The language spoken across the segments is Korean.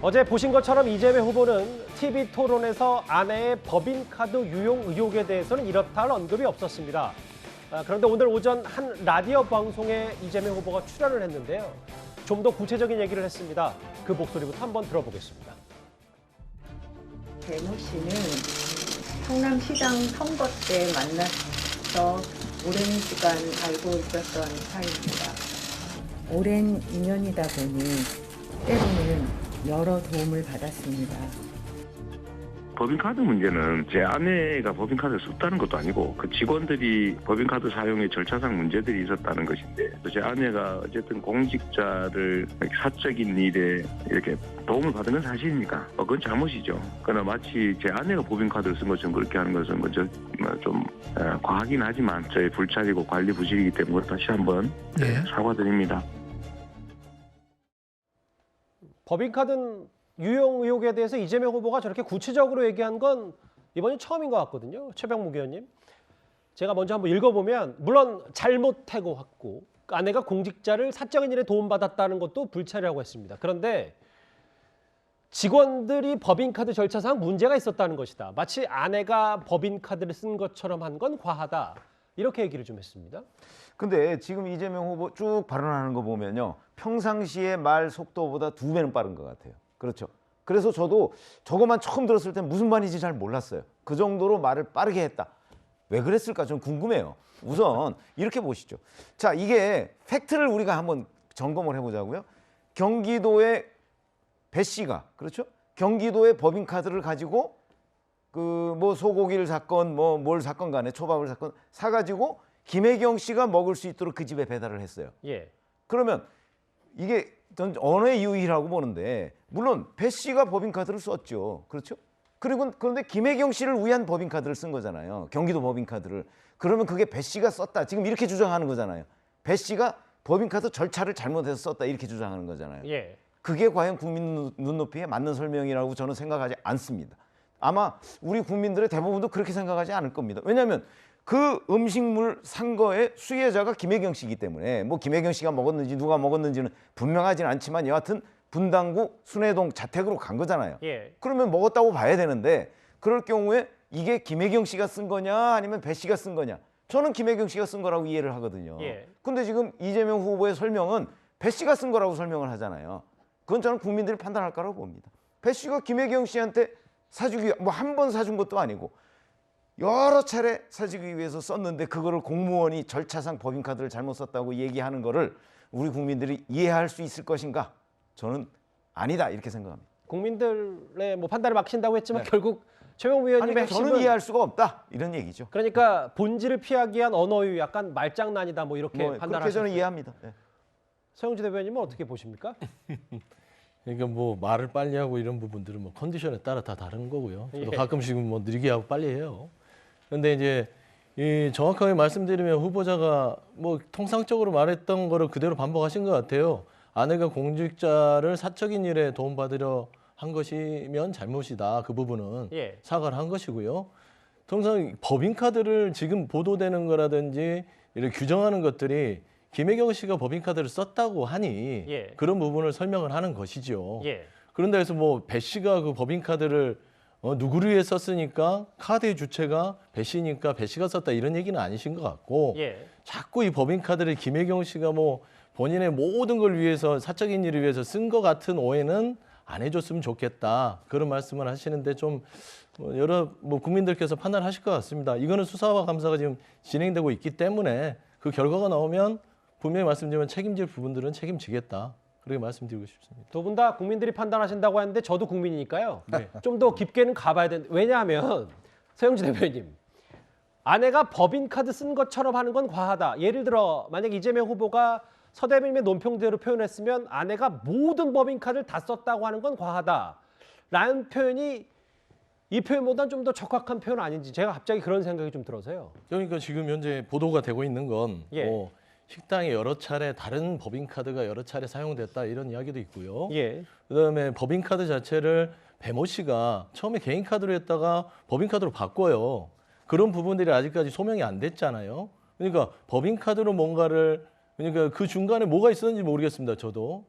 어제 보신 것처럼 이재명 후보는 TV 토론에서 아내의 법인카드 유용 의혹에 대해서는 이렇다 할 언급이 없었습니다. 그런데 오늘 오전 한 라디오 방송에 이재명 후보가 출연을 했는데요. 좀 더 구체적인 얘기를 했습니다. 그 목소리부터 한번 들어보겠습니다. 배모 씨는 성남시장 선거 때 만나서 오랜 시간 알고 있었던 사이입니다. 오랜 인연이다 보니 때로는 여러 도움을 받았습니다. 법인카드 문제는 제 아내가 법인카드를 썼다는 것도 아니고 그 직원들이 법인카드 사용에 절차상 문제들이 있었다는 것인데 제 아내가 어쨌든 공직자를 사적인 일에 이렇게 도움을 받은 건 사실이니까 그건 잘못이죠. 그러나 마치 제 아내가 법인카드를 쓴 것처럼 그렇게 하는 것은 좀 과하긴 하지만 저의 불찰이고 관리 부실이기 때문에 다시 한번 사과드립니다. 법인카드 유용 의혹에 대해서 이재명 후보가 저렇게 구체적으로 얘기한 건 이번이 처음인 것 같거든요. 최병묵 의원님. 제가 먼저 한번 읽어보면 물론 잘못하고 했고 아내가 공직자를 사적인 일에 도움받았다는 것도 불찰이라고 했습니다. 그런데 직원들이 법인카드 절차상 문제가 있었다는 것이다. 마치 아내가 법인카드를 쓴 것처럼 한 건 과하다. 이렇게 얘기를 좀 했습니다. 근데 지금 이재명 후보 쭉 발언하는 거 보면요. 평상시의 말 속도보다 2배는 빠른 것 같아요. 그렇죠. 그래서 저도 저것만 처음 들었을 때 무슨 말인지 잘 몰랐어요. 그 정도로 말을 빠르게 했다. 왜 그랬을까 좀 궁금해요. 우선 이렇게 보시죠. 자, 이게 팩트를 우리가 한번 점검을 해보자고요. 경기도의 배 씨가 그렇죠? 경기도의 법인카드를 가지고 그 뭐 소고기를 샀건 뭐 뭘 샀건 간에 초밥을 샀건 사가지고 김혜경 씨가 먹을 수 있도록 그 집에 배달을 했어요. 예. 그러면 이게 전 언어의 유희라고 보는데 물론 배 씨가 법인카드를 썼죠. 그렇죠? 그런데 김혜경 씨를 위한 법인카드를 쓴 거잖아요. 경기도 법인카드를. 그러면 그게 배 씨가 썼다. 지금 이렇게 주장하는 거잖아요. 배 씨가 법인카드 절차를 잘못해서 썼다. 이렇게 주장하는 거잖아요. 예. 그게 과연 국민 눈높이에 맞는 설명이라고 저는 생각하지 않습니다. 아마 우리 국민들의 대부분도 그렇게 생각하지 않을 겁니다. 왜냐하면 그 음식물 산 거의 수혜자가 김혜경 씨이기 때문에 뭐 김혜경 씨가 먹었는지 누가 먹었는지는 분명하지는 않지만 여하튼 분당구 순회동 자택으로 간 거잖아요. 예. 그러면 먹었다고 봐야 되는데 그럴 경우에 이게 김혜경 씨가 쓴 거냐 아니면 배 씨가 쓴 거냐. 저는 김혜경 씨가 쓴 거라고 이해를 하거든요. 예. 근데 지금 이재명 후보의 설명은 배 씨가 쓴 거라고 설명을 하잖아요. 그건 저는 국민들이 판단할 거라고 봅니다. 배 씨가 김혜경 씨한테 사주기 뭐 한 번 사준 것도 아니고 여러 차례 사주기 위해서 썼는데 그거를 공무원이 절차상 법인카드를 잘못 썼다고 얘기하는 거를 우리 국민들이 이해할 수 있을 것인가? 저는 아니다 이렇게 생각합니다. 국민들의 뭐 판단을 맡긴다고 했지만 네. 결국 최병묵 의원님의 그러니까 핵심은 저는 이해할 수가 없다 이런 얘기죠. 그러니까 본질을 피하기 위한 언어유 약간 말장난이다 뭐 이렇게 그렇게 판단하셨어요. 저는 이해합니다. 네. 서영주 대변인은 어떻게 보십니까? 그러니까 뭐 말을 빨리 하고 이런 부분들은 뭐 컨디션에 따라 다 다른 거고요. 저도 예. 가끔씩은 뭐 느리게 하고 빨리 해요. 그런데 이제 이 정확하게 말씀드리면 후보자가 뭐 통상적으로 말했던 거를 그대로 반복하신 것 같아요. 아내가 공직자를 사적인 일에 도움받으려 한 것이면 잘못이다. 그 부분은 예. 사과를 한 것이고요. 통상 법인카드를 지금 보도되는 거라든지 이렇게 규정하는 것들이 김혜경 씨가 법인카드를 썼다고 하니 예. 그런 부분을 설명을 하는 것이죠. 예. 그런데 해서 뭐 배 씨가 그 법인카드를 누구를 위해 썼으니까 카드의 주체가 배 씨니까 배 씨가 썼다 이런 얘기는 아니신 것 같고 예. 자꾸 이 법인카드를 김혜경 씨가 뭐 본인의 모든 걸 위해서 사적인 일을 위해서 쓴 것 같은 오해는 안 해줬으면 좋겠다 그런 말씀을 하시는데 좀 여러 뭐 국민들께서 판단하실 것 같습니다. 이거는 수사와 감사가 지금 진행되고 있기 때문에 그 결과가 나오면 분명히 말씀드리면 책임질 부분들은 책임지겠다. 그렇게 말씀드리고 싶습니다. 두 분 다 국민들이 판단하신다고 하는데 저도 국민이니까요. 네. 좀 더 깊게는 가봐야 되는데 왜냐하면 서영주 대변인 아내가 법인카드 쓴 것처럼 하는 건 과하다. 예를 들어 만약 이재명 후보가 서 대변인의 논평대로 표현했으면 아내가 모든 법인카드를 다 썼다고 하는 건 과하다라는 표현이 이 표현보다는 좀 더 적확한 표현 아닌지 제가 갑자기 그런 생각이 좀 들어서요. 그러니까 지금 현재 보도가 되고 있는 건 예. 뭐 식당에 여러 차례 다른 법인카드가 여러 차례 사용됐다 이런 이야기도 있고요. 예. 그다음에 법인카드 자체를 배모 씨가 처음에 개인카드로 했다가 법인카드로 바꿔요. 그런 부분들이 아직까지 소명이 안 됐잖아요. 그러니까 법인카드로 뭔가를 그러니까 그 중간에 뭐가 있었는지 모르겠습니다. 저도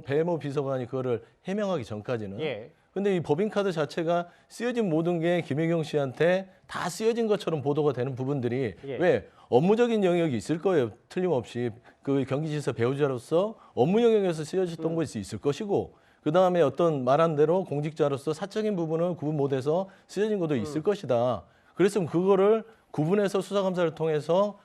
배모 비서관이 그거를 해명하기 전까지는. 예. 근데 이 법인카드 자체가 쓰여진 모든 게 김혜경 씨한테 다 쓰여진 것처럼 보도가 되는 부분들이 예. 왜 업무적인 영역이 있을 거예요. 틀림없이 그 경기지사 배우자로서 업무 영역에서 쓰여졌던 것이 있을 것이고 그 다음에 어떤 말한 대로 공직자로서 사적인 부분은 구분 못해서 쓰여진 것도 있을 것이다. 그랬으면 그거를 구분해서 수사감사를 통해서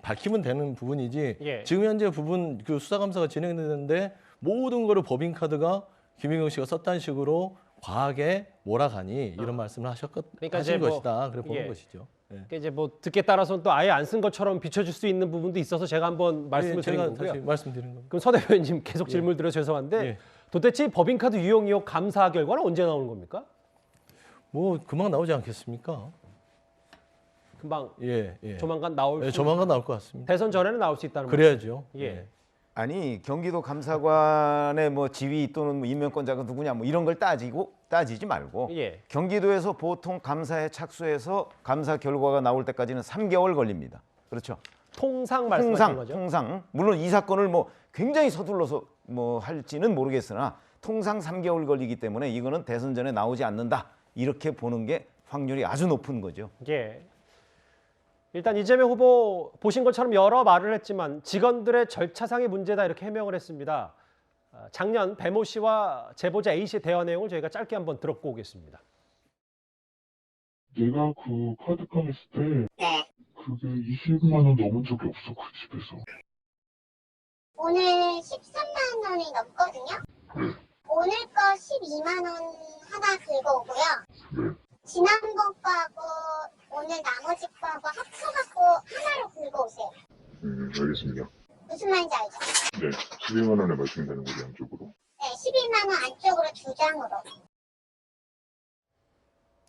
밝히면 되는 부분이지. 예. 지금 현재 부분 그 수사감사가 진행되는데 모든 거를 법인카드가 김혜경 씨가 썼다는 식으로 과하게 몰아가니 이런 말씀을 그러니까 하신 이제 뭐, 것이다. 그래 보는 예. 것이죠. 예. 그러니까 이제 뭐 듣기에 따라서는 또 아예 안 쓴 것처럼 비춰질 수 있는 부분도 있어서 제가 한번 말씀을 예, 드린 제가 거고요. 다시 말씀드린 겁니다. 그럼 서 대표님 계속 질문 드려 죄송한데 예. 도대체 법인카드 유용 의혹 감사 결과는 언제 나오는 겁니까? 뭐 금방 나오지 않겠습니까? 금방 예, 예. 조만간 나올 예, 수 조만간 나올 것 같습니다. 대선 전에는 나올 수 있다는 그래야죠. 말씀. 예. 아니 경기도 감사관의 뭐 지위 또는 뭐 임명권자가 누구냐 뭐 이런 걸 따지지 말고 예. 경기도에서 보통 감사에 착수해서 감사 결과가 나올 때까지는 3개월 걸립니다. 그렇죠? 통상 말씀하시는 거죠? 통상 물론 이 사건을 뭐 굉장히 서둘러서 뭐 할지는 모르겠으나 통상 3개월 걸리기 때문에 이거는 대선 전에 나오지 않는다 이렇게 보는 게 확률이 아주 높은 거죠. 예. 일단 이재명 후보 보신 것처럼 여러 말을 했지만 직원들의 절차상의 문제다 이렇게 해명을 했습니다. 작년 배모 씨와 제보자 A 씨의 대화 내용을 저희가 짧게 한번 들었고 오겠습니다. 내가 그 카드값 했을 때 그게 20만 원 넘은 적이 없어 그 집에서. 오늘 13만 원이 넘거든요. 오늘 거 12만 원 하나 긁어오고요. 지난번 거하고 오늘 나머지 거하고 합쳐갖고 하나로 긁어오세요. 알겠습니다. 무슨 말인지 알죠? 네, 12만 원에 말씀되는 거죠, 양쪽으로. 네, 11만 원 안쪽으로 2장으로.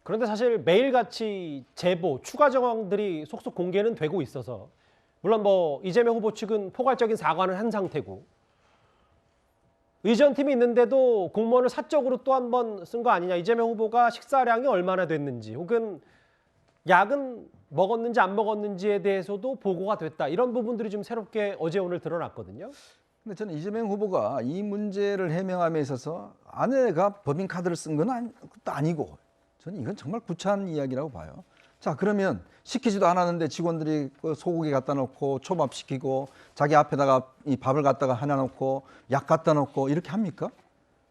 그런데 사실 매일같이 제보, 추가 정황들이 속속 공개는 되고 있어서 물론 뭐 이재명 후보 측은 포괄적인 사과는 한 상태고 의전팀이 있는데도 공무원을 사적으로 또 한 번 쓴 거 아니냐. 이재명 후보가 식사량이 얼마나 됐는지 혹은 약은 먹었는지 안 먹었는지에 대해서도 보고가 됐다. 이런 부분들이 좀 새롭게 어제 오늘 드러났거든요. 근데 저는 이재명 후보가 이 문제를 해명함에 있어서 아내가 법인카드를 쓴 건 아니고 저는 이건 정말 구차한 이야기라고 봐요. 자, 그러면 시키지도 않았는데 직원들이 소고기 갖다 놓고 초밥 시키고 자기 앞에다가 이 밥을 갖다가 하나 놓고 약 갖다 놓고 이렇게 합니까?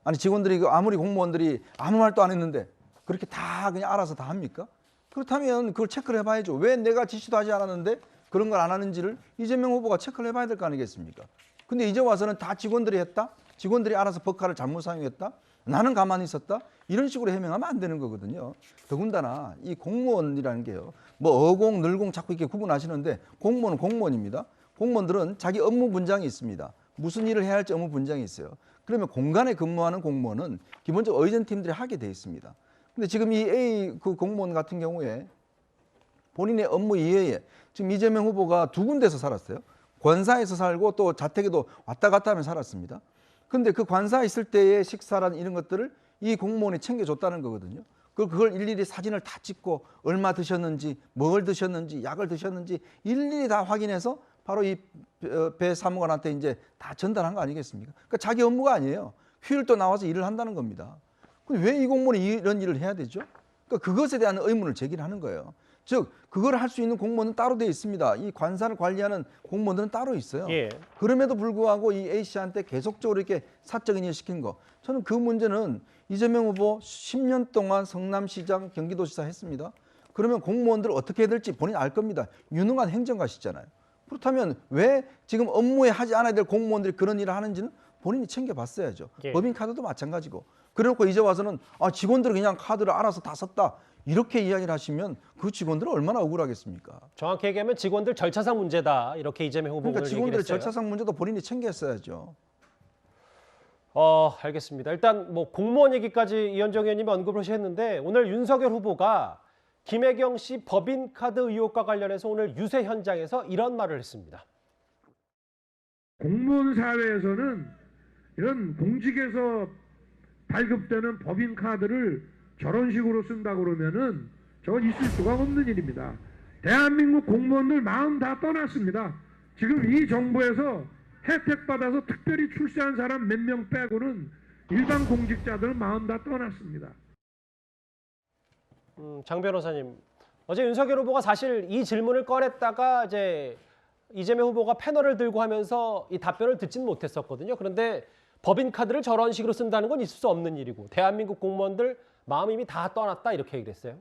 아니 직원들이 아무리 공무원들이 아무 말도 안 했는데 그렇게 다 그냥 알아서 다 합니까? 그렇다면 그걸 체크를 해봐야죠. 왜 내가 지시도 하지 않았는데 그런 걸 안 하는지를 이재명 후보가 체크를 해봐야 될 거 아니겠습니까? 근데 이제 와서는 다 직원들이 했다? 직원들이 알아서 법카를 잘못 사용했다? 나는 가만히 있었다? 이런 식으로 해명하면 안 되는 거거든요. 더군다나 이 공무원이라는 게요. 뭐 어공, 늘공 자꾸 이렇게 구분하시는데 공무원은 공무원입니다. 공무원들은 자기 업무 분장이 있습니다. 무슨 일을 해야 할지 업무 분장이 있어요. 그러면 공간에 근무하는 공무원은 기본적으로 의전팀들이 하게 돼 있습니다. 근데 지금 이 A 그 공무원 같은 경우에 본인의 업무 이외에 지금 이재명 후보가 두 군데서 살았어요. 관사에서 살고 또 자택에도 왔다 갔다 하며 살았습니다. 근데 그 관사에 있을 때의 식사란 이런 것들을 이 공무원이 챙겨줬다는 거거든요. 그걸 일일이 사진을 다 찍고 얼마 드셨는지, 뭘 드셨는지, 약을 드셨는지 일일이 다 확인해서 바로 이 배 사무관한테 이제 다 전달한 거 아니겠습니까? 그러니까 자기 업무가 아니에요. 휴일도 나와서 일을 한다는 겁니다. 근데 왜 이 공무원이 이런 일을 해야 되죠? 그러니까 그것에 대한 의문을 제기하는 거예요. 즉 그걸 할 수 있는 공무원은 따로 되어 있습니다. 이 관사를 관리하는 공무원들은 따로 있어요. 예. 그럼에도 불구하고 이 A 씨한테 계속적으로 이렇게 사적인 일 시킨 거, 저는 그 문제는 이재명 후보 10년 동안 성남시장, 경기도지사 했습니다. 그러면 공무원들 어떻게 해야 될지 본인 알 겁니다. 유능한 행정가시잖아요. 그렇다면 왜 지금 업무에 하지 않아야 될 공무원들이 그런 일을 하는지는 본인이 챙겨봤어야죠. 예. 법인카드도 마찬가지고. 그래놓고 이제 와서는 직원들은 그냥 카드를 알아서 다 썼다. 이렇게 이야기를 하시면 그 직원들은 얼마나 억울하겠습니까? 정확히 얘기하면 직원들 절차상 문제다. 이렇게 이재명 후보가 그러니까 오늘 직원들의 얘기를 했어요. 절차상 문제도 본인이 챙겼어야죠. 알겠습니다. 일단 뭐 공무원 얘기까지 이현정 의원님이 언급을 하셨는데 오늘 윤석열 후보가 김혜경 씨 법인카드 의혹과 관련해서 오늘 유세 현장에서 이런 말을 했습니다. 공무원 사회에서는 이런 공직에서 발급되는 법인카드를 저런 식으로 쓴다 그러면은 저건 있을 수가 없는 일입니다. 대한민국 공무원들 마음 다 떠났습니다. 지금 이 정부에서 혜택 받아서 특별히 출세한 사람 몇 명 빼고는 일반 공직자들은 마음 다 떠났습니다. 장 변호사님, 어제 윤석열 후보가 사실 이 질문을 꺼냈다가 이제 이재명 후보가 패널을 들고 하면서 이 답변을 듣지는 못했었거든요. 그런데 법인카드를 저런 식으로 쓴다는 건 있을 수 없는 일이고 대한민국 공무원들 마음이 이미 다 떠났다 이렇게 얘기를 했어요.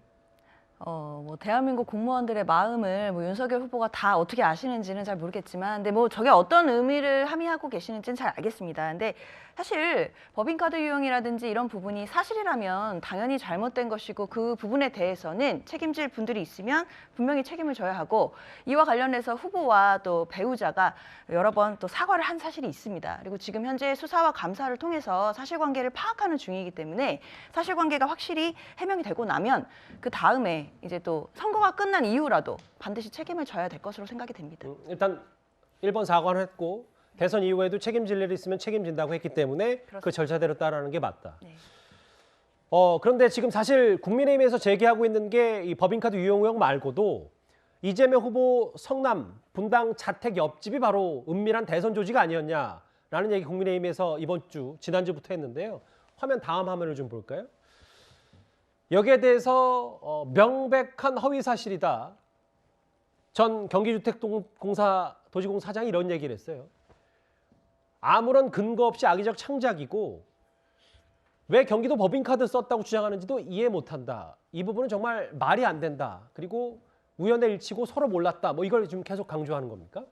뭐 대한민국 공무원들의 마음을 뭐 윤석열 후보가 다 어떻게 아시는지는 잘 모르겠지만, 근데 뭐 저게 어떤 의미를 함의하고 계시는지는 잘 알겠습니다. 근데 사실 법인카드 유용이라든지 이런 부분이 사실이라면 당연히 잘못된 것이고 그 부분에 대해서는 책임질 분들이 있으면 분명히 책임을 져야 하고, 이와 관련해서 후보와 또 배우자가 여러 번 또 사과를 한 사실이 있습니다. 그리고 지금 현재 수사와 감사를 통해서 사실관계를 파악하는 중이기 때문에 사실관계가 확실히 해명이 되고 나면 그 다음에 이제 또 선거가 끝난 이후라도 반드시 책임을 져야 될 것으로 생각이 됩니다. 일단 1번 사과를 했고 대선 이후에도 책임질 일이 있으면 책임진다고 했기 때문에 그렇습니다. 그 절차대로 따르는 게 맞다. 네. 그런데 지금 사실 국민의힘에서 제기하고 있는 게 이 법인카드 유용 의혹 말고도 이재명 후보 성남 분당 자택 옆집이 바로 은밀한 대선 조직 아니었냐라는 얘기 국민의힘에서 지난주부터 했는데요. 다음 화면을 좀 볼까요? 여기에 대해서 명백한 허위 사실이다. 전 경기주택공사 도시공사장이 이런 얘기를 했어요. 아무런 근거 없이 악의적 창작이고 왜 경기도 법인카드 썼다고 주장하는지도 이해 못한다. 이 부분은 정말 말이 안 된다. 그리고 우연의 일치고 서로 몰랐다. 뭐 이걸 지금 계속 강조하는 겁니까?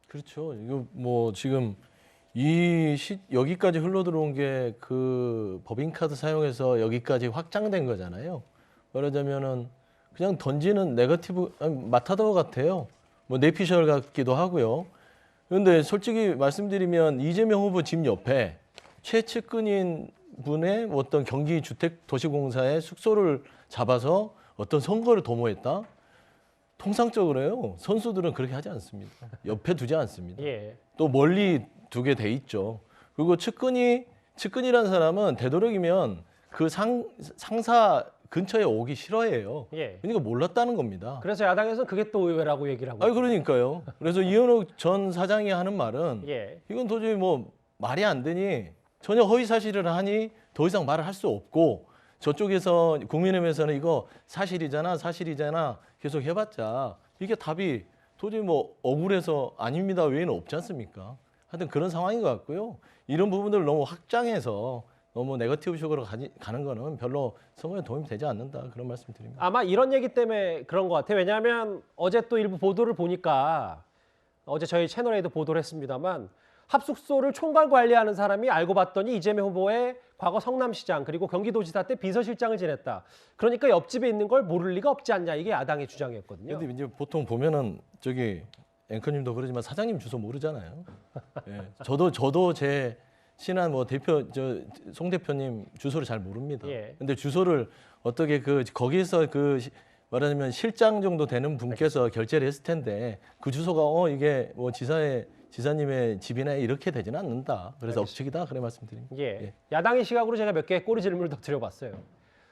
그렇죠. 이거 뭐 지금 여기까지 흘러 들어온 게 그 법인카드 사용해서 여기까지 확장된 거잖아요. 말하자면은 그냥 던지는 마타도 같아요. 뭐 내피셜 같기도 하고요. 그런데 솔직히 말씀드리면 이재명 후보 집 옆에 최측근인 분의 어떤 경기주택도시공사의 숙소를 잡아서 어떤 선거를 도모했다? 통상적으로요. 선수들은 그렇게 하지 않습니다. 옆에 두지 않습니다. 예. 또 멀리 두게 돼 있죠. 그리고 측근이라는 사람은 되도록이면 그 상사 근처에 오기 싫어해요. 예. 그러니까 몰랐다는 겁니다. 그래서 야당에서는 그게 또 의외라고 얘기를 하고. 아니 그러니까요. 그래서 이현욱 전 사장이 하는 말은 예. 이건 도저히 뭐 말이 안 되니 전혀 허위 사실을 하니 더 이상 말을 할 수 없고, 저쪽에서 국민의힘에서는 이거 사실이잖아 계속 해봤자 이게 답이 도저히 뭐 억울해서 아닙니다 외에는 없지 않습니까? 하여튼 그런 상황인 것 같고요. 이런 부분들을 너무 확장해서 너무 네거티브식으로 가는 거는 별로 선거에 도움이 되지 않는다, 그런 말씀 드립니다. 아마 이런 얘기 때문에 그런 것 같아요. 왜냐하면 어제 또 일부 보도를 보니까, 어제 저희 채널에도 보도를 했습니다만, 합숙소를 총괄 관리하는 사람이 알고 봤더니 이재명 후보의 과거 성남시장 그리고 경기도지사 때 비서실장을 지냈다. 그러니까 옆집에 있는 걸 모를 리가 없지 않냐, 이게 야당의 주장이었거든요. 근데 이제 보통 보면은 저기 앵커님도 그러지만 사장님 주소 모르잖아요. 예. 저도 제 친한 뭐 송 대표님 주소를 잘 모릅니다. 예. 근데 주소를 어떻게 거기서 말하자면 실장 정도 되는 분께서 결제를 했을 텐데 그 주소가 이게 뭐 지사님의 집이네 이렇게 되지는 않는다. 그래서 억측이다, 그래 말씀드립니다. 예. 예. 야당의 시각으로 제가 몇 개의 꼬리 질문을 더 드려봤어요.